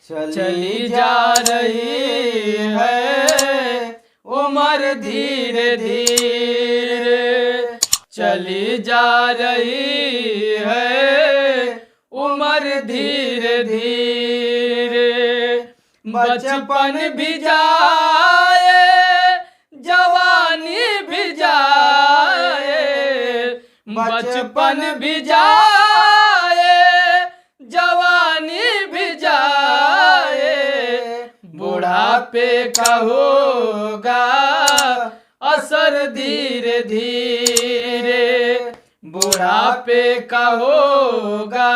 चली जा रही है उम्र धीरे धीरे, चली जा रही है उम्र धीरे धीरे। बचपन भी जाए जवानी भी जाए, बचपन भी जाए जवानी भी जाए, बुढ़ापे का होगा असर धीरे धीरे, बुढ़ापे का होगा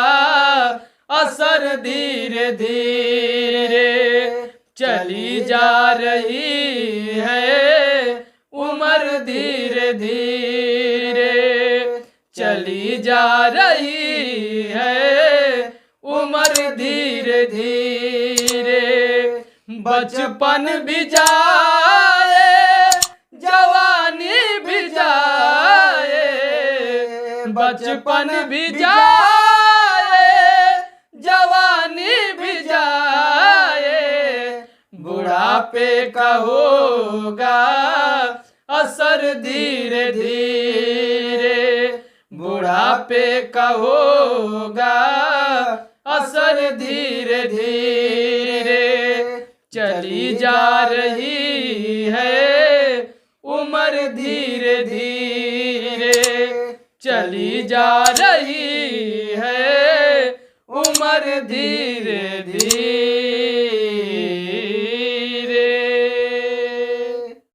असर धीरे धीरे। चली जा रही है उम्र धीरे धीरे, चली जा रही है उम्र धीरे धीरे। बचपन भी जाए जवानी भी जाए, बचपन भी जाए जवानी भी जाए, बुढ़ापे का होगा असर धीरे धीरे, बुढ़ापे का होगा असर धीरे धीरे। चली जा रही है उम्र धीरे धीरे, चली जा रही है उम्र धीरे धीरे।